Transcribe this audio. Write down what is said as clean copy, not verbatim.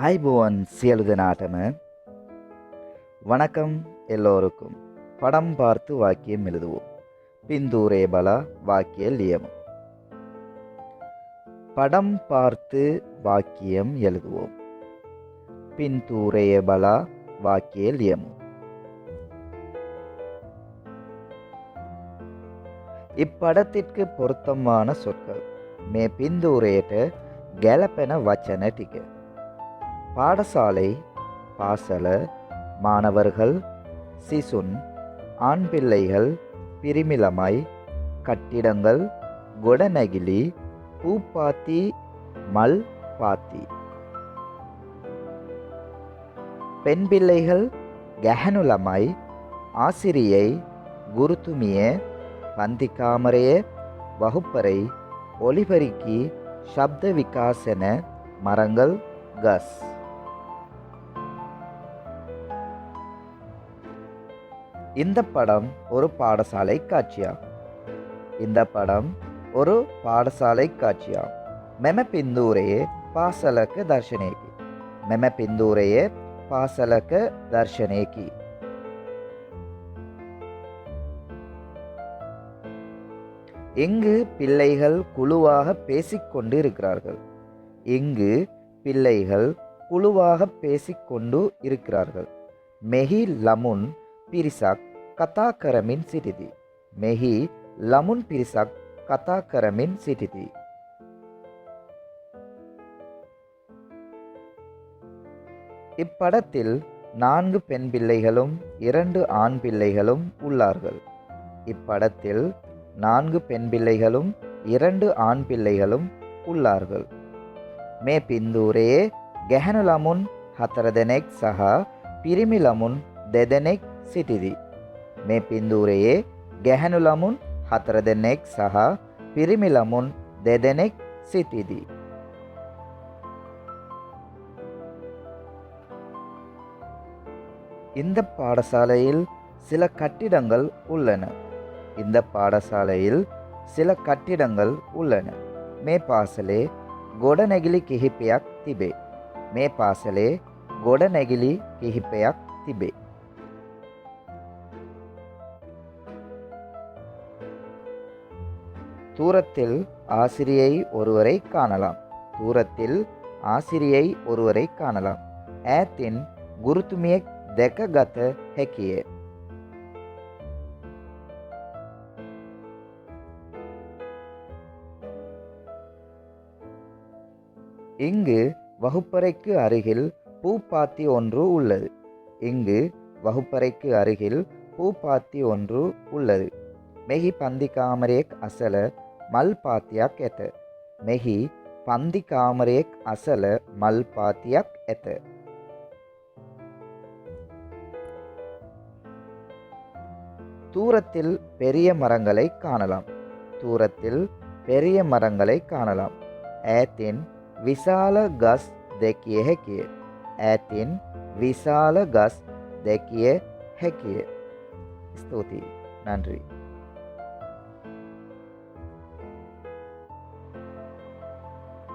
ආයිබෝවන් සියලු දෙනාටම வணக்கம் எல்லோருக்கும். படம் பார்த்து வாக்கியம் எழுதுவோம். பிந்தூரே பலா வாக்கியம் லியமும். படம் பார்த்து வாக்கியம் எழுதுவோம். பிந்தூரே பலா வாக்கியம் லியமும். இப்படத்திற்கு பொருத்தமான சொற்கள் மே பிந்தூரேට ගැලපෙන වචන ටික. பாடசாலை, பாசல, மாணவர்கள், சிசுன், ஆண் பிள்ளைகள், பிரிமிளமாய், கட்டிடங்கள், கொடநெகிலி, பூப்பாத்தி, மல் பாத்தி. பெண் பிள்ளைகள், ගැහැණු ළමයි, ஆசிரியை, குருத்துமிய, பந்தி காமරය, வகுப்பறை, ஒலிபெருக்கி, சப்த விகாசன, மரங்கள், கஸ். இந்த படம் ஒரு பாடசாலை காட்சியாகும். இந்த படம் ஒரு பாடசாலை காட்சியாகும். මෙම පින්දූරයේ පාසලක දර්ශනයකි. මෙම පින්දූරයේ පාසලක දර්ශනයකි. இங்கு பிள்ளைகள் குழுவாக பேசிக்கொண்டு இருக்கிறார்கள். இங்கு பிள்ளைகள் குழுவாக பேசிக்கொண்டு இருக்கிறார்கள். මෙහි ළමුන් පිරිසක් කතා කරමින් සිටිති. මෙහි ළමුන් පිරිසක් කතා කරමින් සිටිති. இப்படத்தில் 4 பெண் பிள்ளைகளும் 2 ஆண் பிள்ளைகளும் உள்ளார்கள். இப்படத்தில் 4 பெண் பிள்ளைகளும் 2 ஆண் பிள்ளைகளும் உள்ளார்கள். මේ පින්දූරයේ ගැහැණු ළමුන් 4 දෙනෙක් සහ පිරිමි ළමුන් 2 දෙනෙක් සිටිති. මේ පින්දූරයේ ගැහැණු ළමුන් 4 දෙනෙක් සහ පිරිමි ළමුන් 2 දෙනෙක් සිටිති. இந்த பாடசாலையில் சில கட்டிடங்கள் உள்ளன. இந்த பாடசாலையில் சில கட்டிடங்கள் உள்ளன. මේ පාසලේ ගොඩනැගිලි කිහිපයක් තිබේ. මේ පාසලේ ගොඩනැගිලි කිහිපයක් තිබේ. தூரத்தில் ஆசிரியை ஒருவரை காணலாம். தூரத்தில் ஆசிரியை ஒருவரை காணலாம். ඈතින් ගුරුතුමියෙක් දැකගත හැකිය. இங்கு வகுப்பறைக்கு அருகில் பூப்பாத்தி ஒன்று உள்ளது. இங்கு வகுப்பறைக்கு அருகில் பூப்பாத்தி ஒன்று உள்ளது. මෙහි පන්දි කාමරයක් අසල මල් පාතියක් ඇත. මෙහි පන්දි කාමරයක් අසල මල් පාතියක් ඇත. தூரத்தில் பெரிய மரங்களை காணலாம். தூரத்தில் பெரிய மரங்களை காணலாம். ඈතින් විශාල ගස් දැකිය හැකිය. ඈතින් විශාල ගස් දැකිය හැකිය. ස්තුතියි. நன்றி.